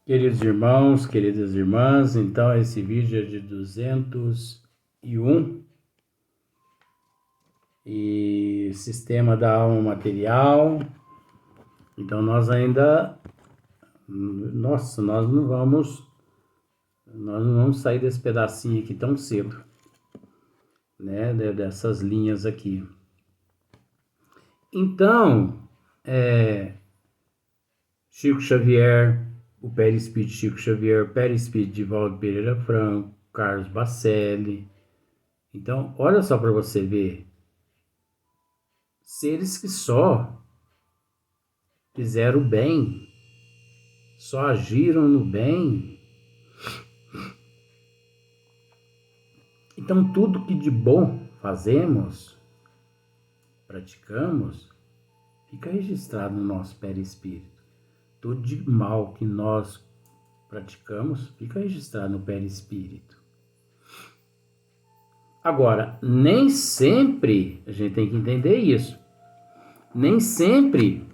Queridos irmãos, queridas irmãs, então esse vídeo é de 201 e sistema da alma material. Então nós ainda, nós não vamos sair desse pedacinho aqui tão cedo, né, dessas linhas aqui. Então, Chico Xavier, o perispírito Chico Xavier, o perispírito de Divaldo Pereira Franco, Carlos Bacelli. Então, olha só para você ver, seres que só fizeram o bem, só agiram no bem. Então, tudo que de bom fazemos, praticamos, fica registrado no nosso perispírito. Tudo de mal que nós praticamos, fica registrado no perispírito. Agora, nem sempre, a gente tem que entender isso, nem sempre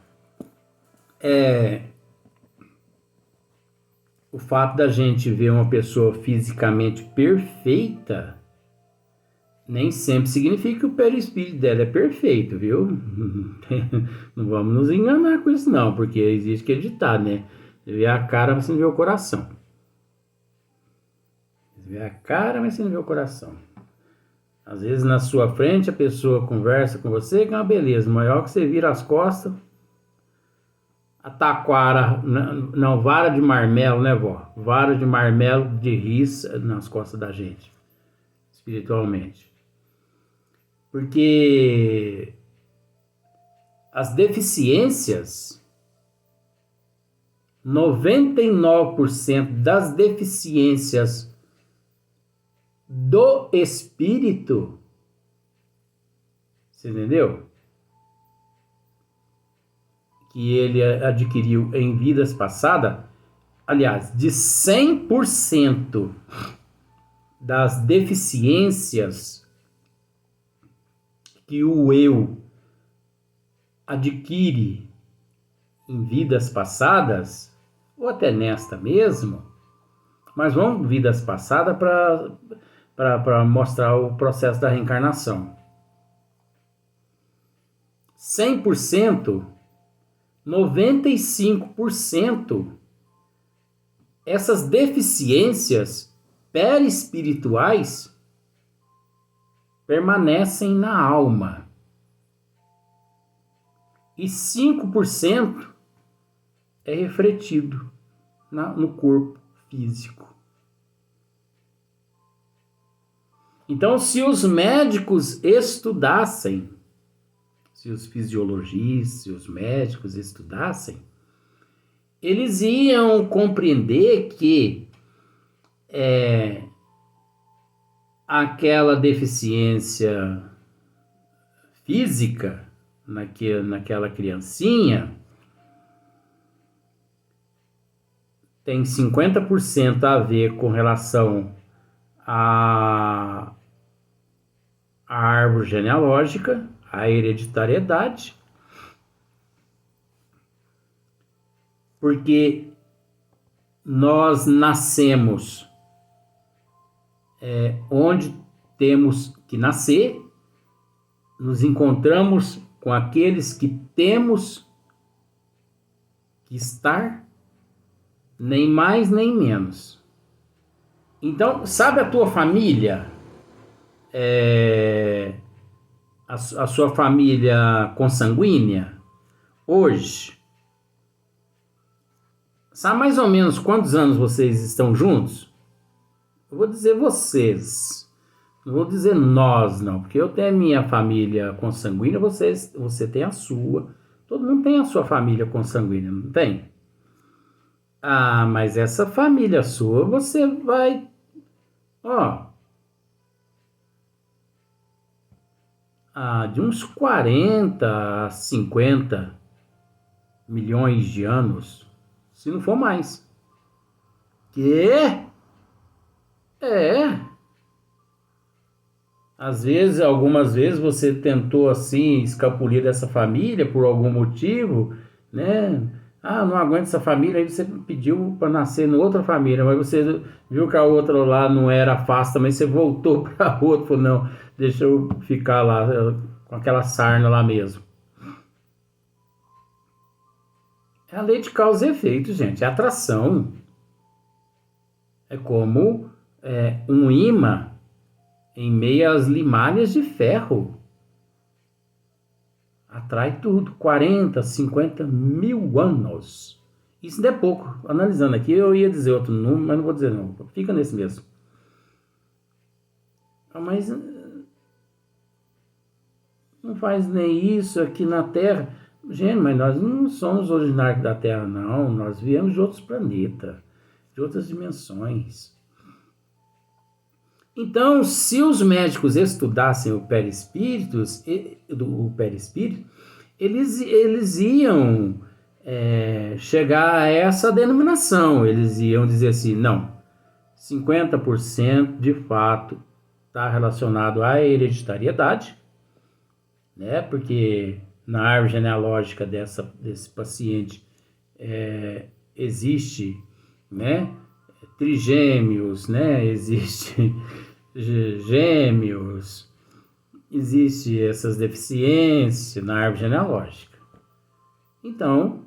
o fato da gente ver uma pessoa fisicamente perfeita, nem sempre significa que o perispírito dela é perfeito, viu? Não vamos nos enganar com isso não, porque existe aquele ditado, né? Você vê a cara, mas você não vê o coração. Você vê a cara, mas você não vê o coração. Às vezes na sua frente a pessoa conversa com você, que é uma beleza, maior que você vira as costas, a taquara, não, vara de marmelo, né, vó? Vara de marmelo de riça nas costas da gente, espiritualmente. Porque as deficiências, 99% das deficiências do espírito, você entendeu? Que ele adquiriu em vidas passadas, aliás, de 100% das deficiências que o eu adquire em vidas passadas, ou até nesta mesmo, mas vamos vidas passadas para mostrar o processo da reencarnação. 100%, 95%, essas deficiências perispirituais permanecem na alma. E 5% é refletido no corpo físico. Então, se os médicos estudassem, se os fisiologistas, se os médicos estudassem, eles iam compreender que aquela deficiência física naquela criancinha tem 50% a ver com relação à árvore genealógica, à hereditariedade, porque nós nascemos onde temos que nascer, nos encontramos com aqueles que temos que estar, nem mais nem menos. Então, sabe a tua família? A sua família consanguínea? Hoje? Sabe mais ou menos quantos anos vocês estão juntos? Eu vou dizer vocês. Não vou dizer nós, não. Porque eu tenho a minha família consanguínea, você tem a sua. Todo mundo tem a sua família consanguínea, não tem? Ah, mas essa família sua, você vai... de uns 40 a 50 milhões de anos, se não for mais. Algumas vezes você tentou assim escapulir dessa família por algum motivo, né? Ah, não aguento essa família, aí você pediu para nascer em outra família, mas você viu que a outra lá não era fácil também, você voltou para outra, falou, não, deixa eu ficar lá com aquela sarna lá mesmo. É a lei de causa e efeito, gente, é atração. É como um imã em meio às limalhas de ferro. Atrai tudo, 40, 50 mil anos. Isso não é pouco. Analisando aqui, eu ia dizer outro número, mas não vou dizer não. Fica nesse mesmo. Mas não faz nem isso aqui na Terra. Gente, mas nós não somos originários da Terra, não. Nós viemos de outros planetas, de outras dimensões. Então, se os médicos estudassem o perispírito, eles iam chegar a essa denominação. Eles iam dizer assim, não, 50% de fato está relacionado à hereditariedade, né? Porque na árvore genealógica desse paciente existe, né, trigêmeos, né? Existe gêmeos, existe essas deficiências na árvore genealógica. Então,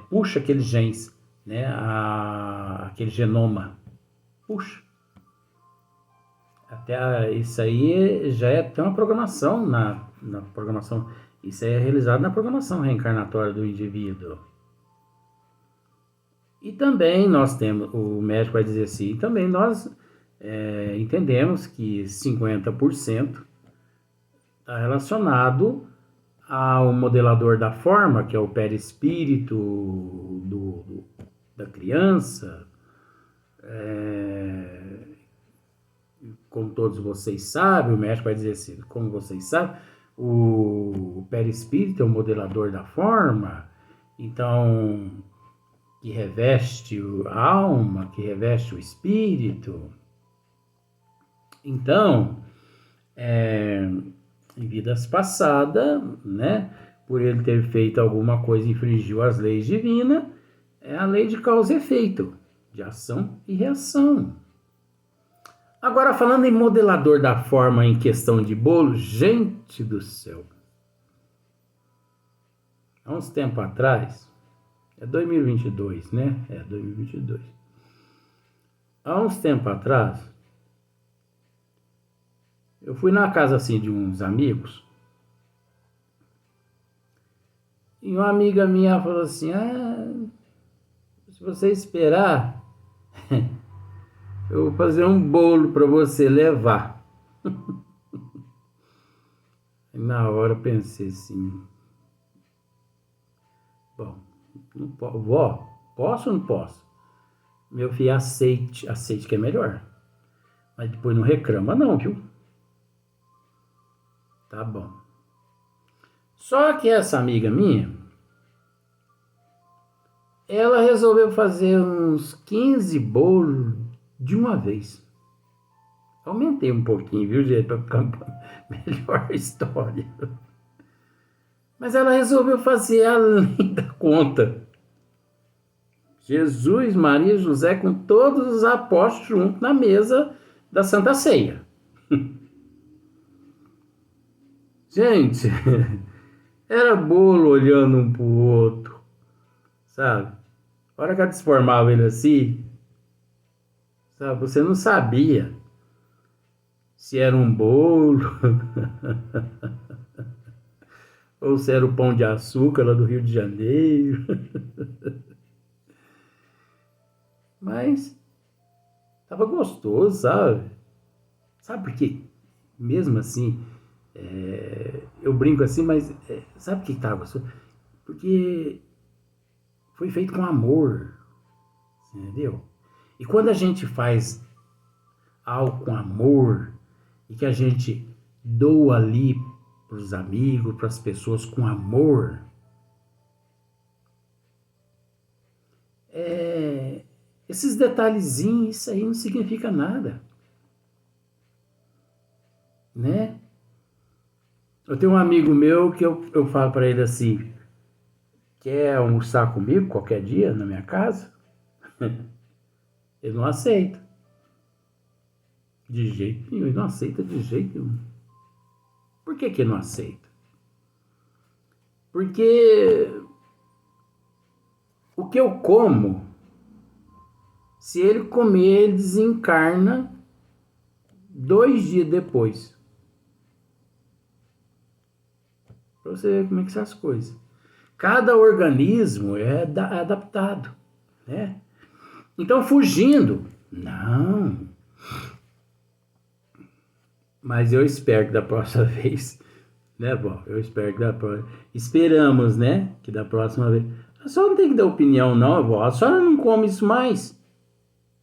puxa aqueles genes, né? Aquele genoma, puxa. Até isso aí já é até uma programação na programação. Isso é realizado na programação reencarnatória do indivíduo. E também nós temos, o médico vai dizer assim, também nós entendemos que 50% está relacionado ao modelador da forma, que é o perispírito da criança. Como todos vocês sabem, o médico vai dizer assim, como vocês sabem, o perispírito é o modelador da forma, então, que reveste a alma, que reveste o espírito. Então, em vidas passadas, né, por ele ter feito alguma coisa, infringiu as leis divinas, é a lei de causa e efeito, de ação e reação. Agora, falando em modelador da forma em questão de bolo, gente do céu. Há uns tempos atrás, é 2022, né? 2022. Há uns tempos atrás, eu fui na casa assim de uns amigos, e uma amiga minha falou assim, se você esperar, eu vou fazer um bolo para você levar. Na hora eu pensei assim, bom, não vó, posso ou não posso? Meu filho, aceite que é melhor. Mas depois não reclama não, viu? Tá bom. Só que essa amiga minha, ela resolveu fazer uns 15 bolos de uma vez. Aumentei um pouquinho, viu, gente? Para ficar melhor a história. Mas ela resolveu fazer além da conta. Jesus, Maria e José com todos os apóstolos juntos na mesa da Santa Ceia. Gente, era bolo olhando um pro outro, sabe? A hora que ela desformava ele assim, sabe? Você não sabia se era um bolo ou se era o pão de açúcar lá do Rio de Janeiro. Mas tava gostoso, sabe? Sabe por quê? Mesmo assim, eu brinco assim, mas sabe por que tava gostoso? Porque foi feito com amor, entendeu? E quando a gente faz algo com amor e que a gente doa ali para os amigos, para as pessoas com amor, esses detalhezinhos, isso aí não significa nada, né? Eu tenho um amigo meu que eu falo para ele assim, quer almoçar comigo qualquer dia na minha casa? Ele não aceita. De jeito nenhum, ele não aceita de jeito nenhum. Por que ele não aceita? Porque o que eu como, se ele comer, ele desencarna 2 dias depois. Para você ver como é que são as coisas. Cada organismo é adaptado, né? Então, fugindo, não. Mas eu espero que da próxima vez, né, bom, eu espero que da próxima... Esperamos, né, que da próxima vez... A senhora não tem que dar opinião, não, vó. A senhora não come isso mais,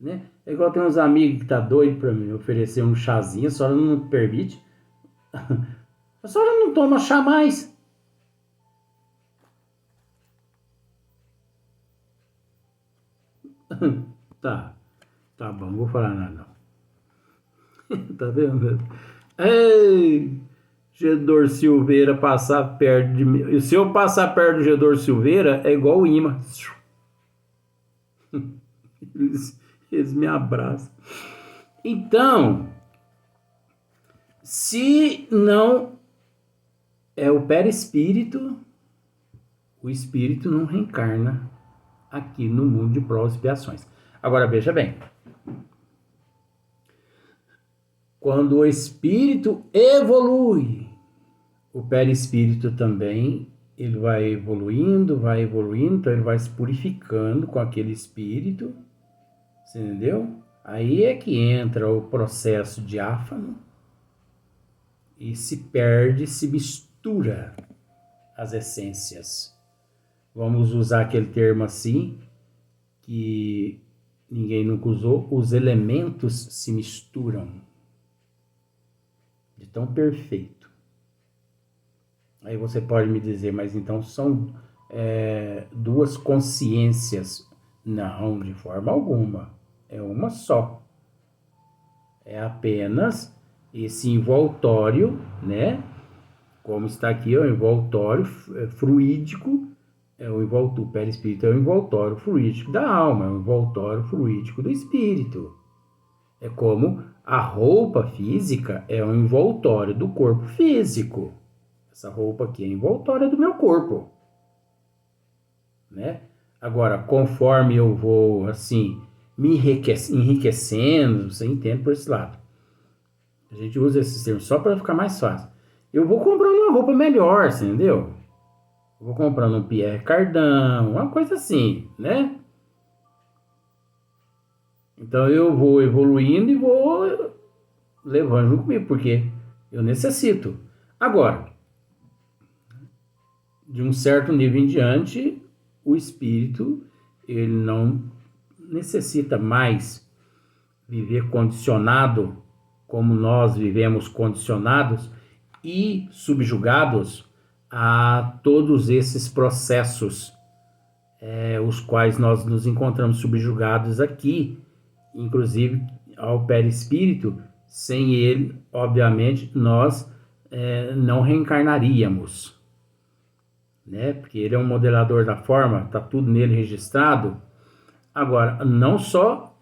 né? É igual tem uns amigos que tá doido para me oferecer um chazinho, a senhora não permite. A senhora não toma chá mais. Tá, tá bom, não vou falar nada não. Tá vendo? Ei, Gedor Silveira passar perto de mim. Se eu passar perto do Gedor Silveira, é igual o imã. Eles me abraçam. Então, se não é o perispírito, o espírito não reencarna aqui no mundo de provas e expiações. Agora, veja bem. Quando o espírito evolui, o perispírito também, ele vai evoluindo, então ele vai se purificando com aquele espírito, você entendeu? Aí é que entra o processo diáfano e se perde, se mistura as essências. Vamos usar aquele termo assim, que ninguém nunca usou, os elementos se misturam. De tão perfeito. Aí você pode me dizer, mas então são duas consciências? Não, de forma alguma. É uma só. É apenas esse envoltório, né? Como está aqui, o envoltório fluídico, o perispírito é o envoltório fluídico da alma, é o envoltório fluídico do espírito. É como a roupa física é um envoltório do corpo físico. Essa roupa aqui é envoltória do meu corpo, né? Agora, conforme eu vou, assim, me enriquecendo, você entende por esse lado. A gente usa esses termos só para ficar mais fácil. Eu vou comprando uma roupa melhor, você entendeu? Eu vou comprando um Pierre Cardin, uma coisa assim, né? Então eu vou evoluindo e vou levando comigo, porque eu necessito. Agora, de um certo nível em diante, o espírito, ele não necessita mais viver condicionado como nós vivemos condicionados e subjugados a todos esses processos, os quais nós nos encontramos subjugados aqui, inclusive ao perispírito. Sem ele, obviamente, nós não reencarnaríamos, né? Porque ele é um modelador da forma, está tudo nele registrado. Agora, não só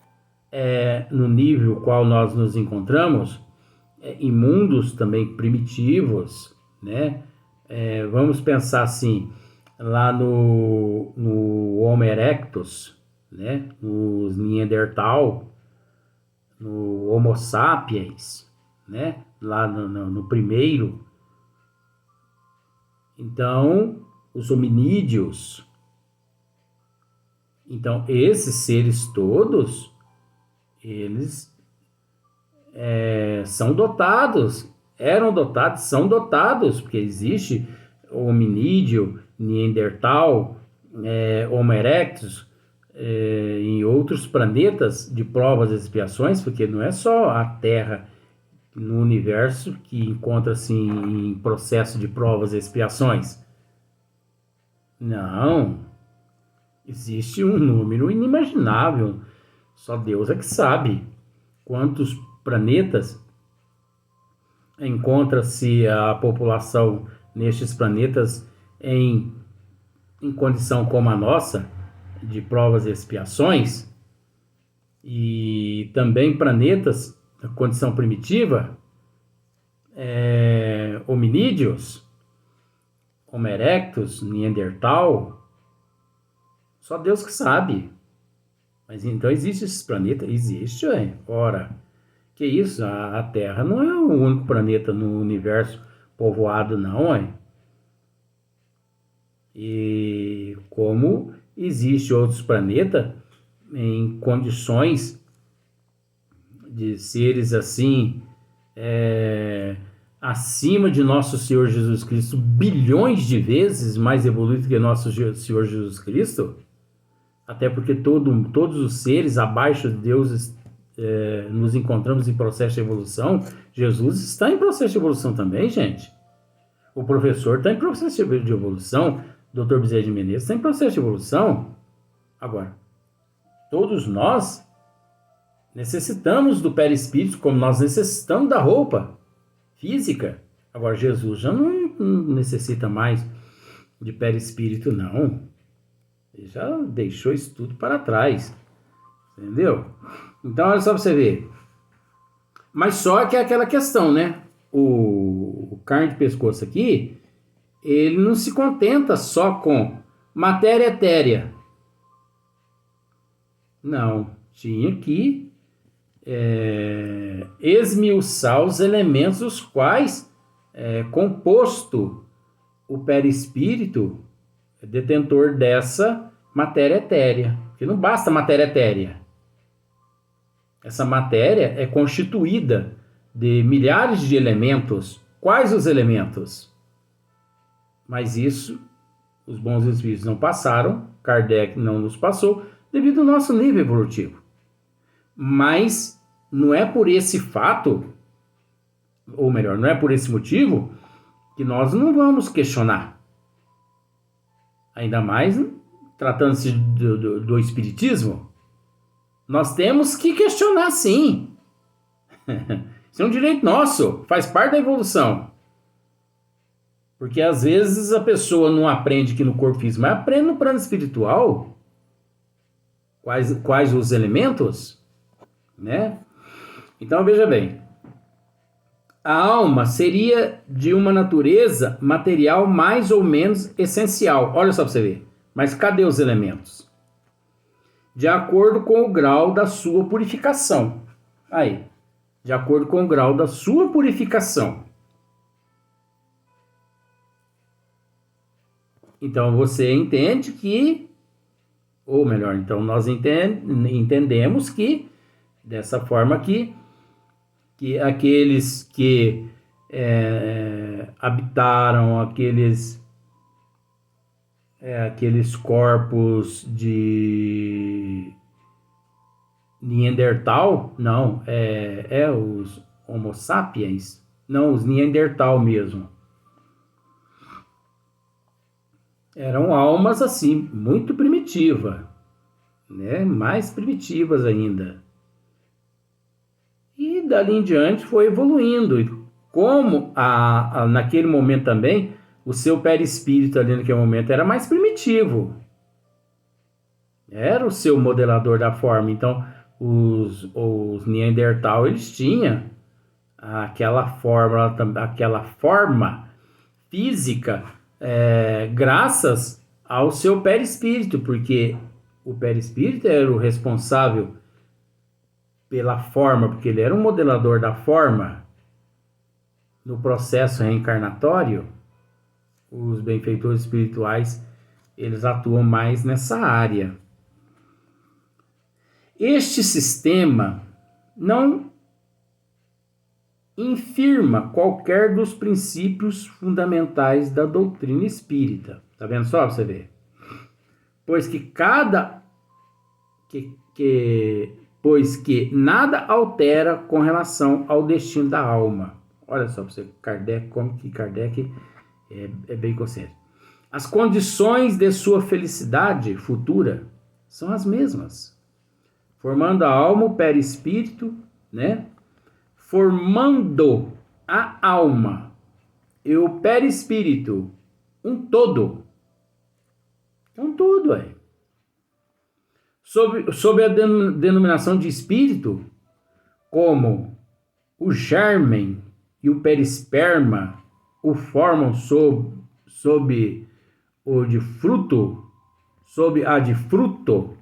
no nível qual nós nos encontramos, em mundos também primitivos, né? Vamos pensar assim, lá no Homo erectus, né? Nos Neandertal, no Homo sapiens, né? Lá no primeiro. Então, os hominídeos. Então, esses seres todos, eles são dotados, eram dotados, são dotados, porque existe o hominídeo, Neandertal, Homo erectus, em outros planetas de provas e expiações, porque não é só a Terra no universo que encontra-se em processo de provas e expiações. Não. Existe um número inimaginável. Só Deus é que sabe quantos planetas encontra-se a população nestes planetas em em condição como a nossa, de provas e expiações, e também planetas na condição primitiva, hominídeos, Homo erectus, Neandertal, só Deus que sabe. Mas então existe esses planetas? Existe, ora. Que isso? A Terra não é o único planeta no universo povoado, não, E como existe outros planetas em condições de seres assim, acima de nosso Senhor Jesus Cristo, bilhões de vezes mais evoluído que nosso Senhor Jesus Cristo, até porque todos os seres abaixo de Deus nos encontramos em processo de evolução. Jesus está em processo de evolução também, gente. O professor está em processo de evolução. O Dr. Bezerra de Menezes está em processo de evolução. Agora, todos nós necessitamos do perispírito como nós necessitamos da roupa física. Agora, Jesus já não necessita mais de perispírito, não. Ele já deixou isso tudo para trás. Entendeu? Então, olha só para você ver. Mas só que é aquela questão, né? O carne de pescoço aqui, ele não se contenta só com matéria etérea. Não. Tinha que esmiuçar os elementos os quais composto o perispírito detentor dessa matéria etérea. Porque não basta matéria etérea. Essa matéria é constituída de milhares de elementos. Quais os elementos? Mas isso os bons espíritos não passaram, Kardec não nos passou, devido ao nosso nível evolutivo. Mas não é por esse fato, ou melhor, não é por esse motivo, que nós não vamos questionar. Ainda mais tratando-se do espiritismo, nós temos que questionar, sim. Isso é um direito nosso, faz parte da evolução. Porque às vezes a pessoa não aprende aqui no corpo físico, mas aprende no plano espiritual. Quais os elementos? Né? Então veja bem. A alma seria de uma natureza material mais ou menos essencial. Olha só para você ver. Mas cadê os elementos? De acordo com o grau da sua purificação. Aí. De acordo com o grau da sua purificação. Então você entende que, ou melhor, então nós entendemos que, dessa forma que aqueles que habitaram aqueles corpos de Neandertal, não, os Homo sapiens, não, os Neandertal mesmo. Eram almas assim, muito primitivas, né? Mais primitivas ainda. E dali em diante foi evoluindo. E como naquele momento também, o seu perispírito ali naquele momento era mais primitivo. Era o seu modelador da forma. Então, os Neandertal, eles tinham aquela forma física, graças ao seu perispírito, porque o perispírito era o responsável pela forma, porque ele era um modelador da forma. No processo reencarnatório, os benfeitores espirituais, eles atuam mais nessa área. Este sistema não infirma qualquer dos princípios fundamentais da doutrina espírita. Tá vendo só pra você ver? Pois que nada altera com relação ao destino da alma. Olha só pra você, Kardec, como que Kardec é bem consciente. As condições de sua felicidade futura são as mesmas. Formando a alma, o perispírito, né? Formando a alma e o perispírito, um todo. Então tudo é. Sob a denominação de espírito, como o germen e o perisperma o formam sob a de fruto,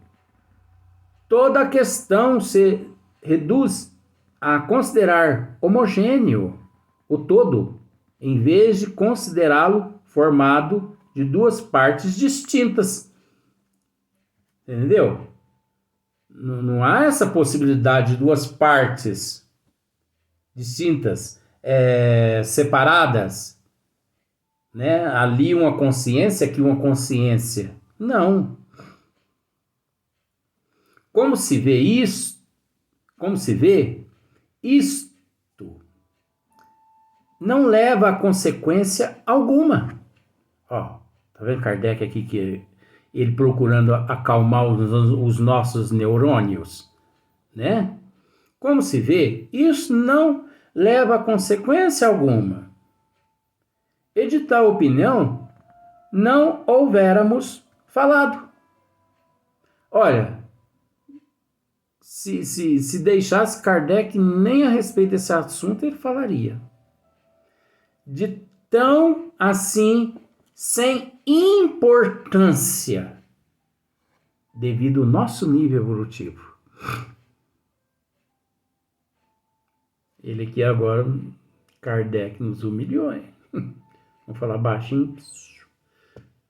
toda a questão se reduz a considerar homogêneo o todo, em vez de considerá-lo formado de duas partes distintas. Entendeu? Não há essa possibilidade de duas partes distintas, separadas, né? Ali uma consciência, aqui uma consciência. Não. Como se vê, isto não leva a consequência alguma. Ó, tá vendo Kardec aqui que ele procurando acalmar os nossos neurônios, né? Como se vê, isso não leva a consequência alguma. E de tal opinião, não houvéramos falado. Olha, se deixasse Kardec nem a respeito desse assunto, ele falaria. De tão assim, sem importância, devido ao nosso nível evolutivo. Ele aqui agora, Kardec nos humilhou, hein? Vamos falar baixinho,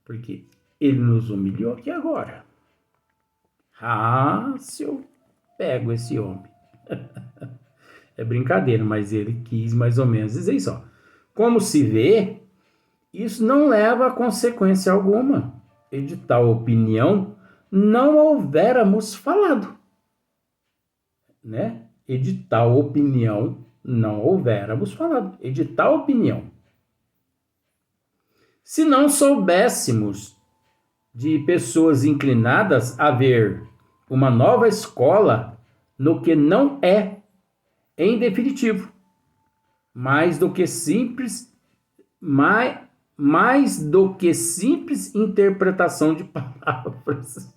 porque ele nos humilhou aqui agora. Ah, se eu pego esse homem. É brincadeira, mas ele quis mais ou menos dizer isso, ó. Como se vê, isso não leva a consequência alguma. E de tal opinião não houvéramos falado, né? E de tal opinião não houvéramos falado. E de tal opinião. Se não soubéssemos de pessoas inclinadas a ver uma nova escola no que não é, em definitivo, mais do que simples interpretação de palavras.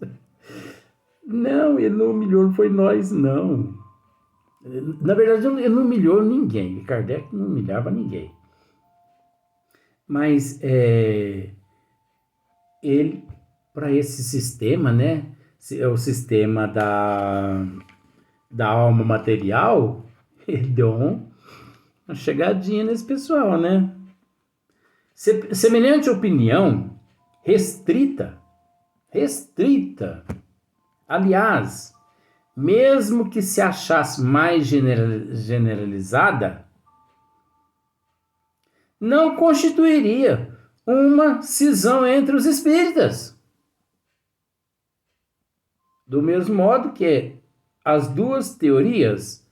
Não, ele não humilhou, não foi nós, não. Na verdade, ele não humilhou ninguém. Kardec não humilhava ninguém. Mas ele, para esse sistema, né? É o sistema da alma material, ele deu uma chegadinha nesse pessoal, né? Semelhante opinião restrita, aliás, mesmo que se achasse mais generalizada, não constituiria uma cisão entre os espíritas. Do mesmo modo que as duas teorias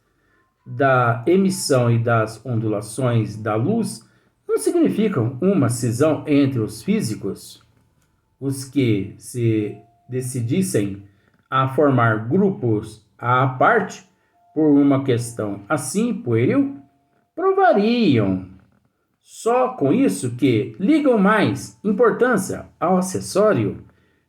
da emissão e das ondulações da luz não significam uma cisão entre os físicos, os que se decidissem a formar grupos à parte por uma questão assim pueril, provariam só com isso que ligam mais importância ao acessório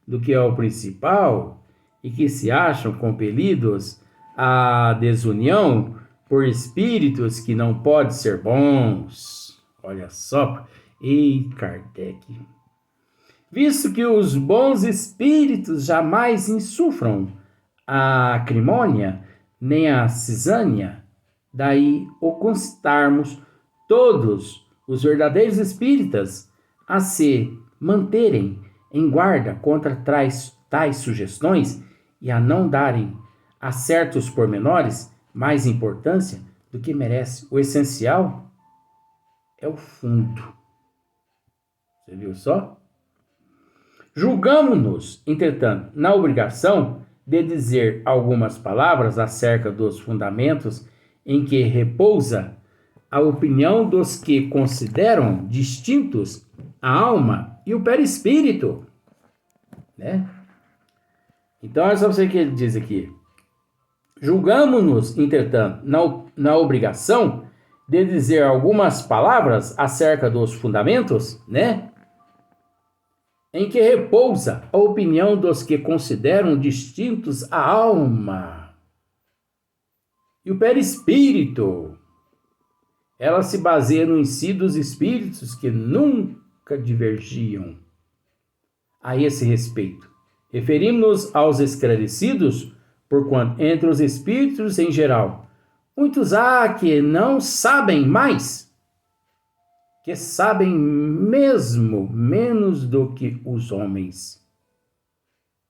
do que ao principal e que se acham compelidos à desunião por espíritos que não podem ser bons. Olha só, ei, Kardec. Visto que os bons espíritos jamais insufram a acrimônia nem a cisânia, daí o constarmos todos os verdadeiros espíritas a se manterem em guarda contra tais sugestões e a não darem a certos pormenores mais importância do que merece. O essencial é o fundo. Você viu só? Julgamo-nos, entretanto, na obrigação de dizer algumas palavras acerca dos fundamentos em que repousa a opinião dos que consideram distintos a alma e o perispírito, né? Então, olha só o que ele diz aqui. Julgamo-nos, entretanto, na obrigação de dizer algumas palavras acerca dos fundamentos, né? em que repousa a opinião dos que consideram distintos a alma e o perispírito. Ela se baseia no si dos espíritos que nunca divergiam. A esse respeito, referimos-nos aos esclarecidos, porquanto entre os espíritos em geral, muitos há que não sabem mais, que sabem mesmo menos do que os homens.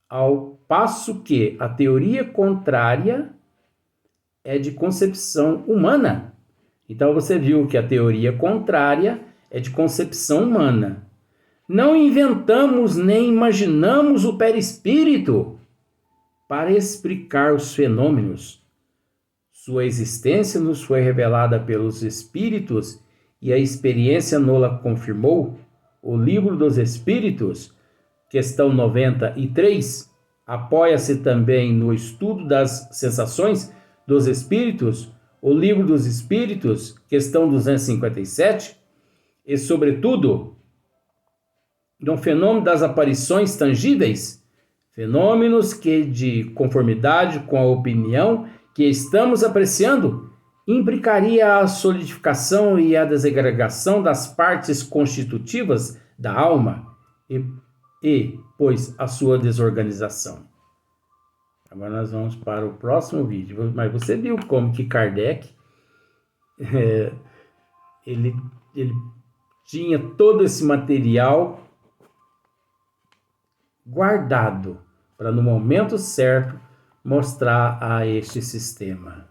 Ao passo que a teoria contrária é de concepção humana. Então você viu que a teoria contrária é de concepção humana. Não inventamos nem imaginamos o perispírito para explicar os fenômenos. Sua existência nos foi revelada pelos espíritos e a experiência nola confirmou. O Livro dos Espíritos, questão 93, apoia-se também no estudo das sensações dos espíritos. O Livro dos Espíritos, questão 257, e, sobretudo, no fenômeno das aparições tangíveis, fenômenos que, de conformidade com a opinião que estamos apreciando, implicaria a solidificação e a desagregação das partes constitutivas da alma e, pois, a sua desorganização. Agora nós vamos para o próximo vídeo. Mas você viu como que Kardec ele tinha todo esse material guardado para, no momento certo, mostrar a este sistema.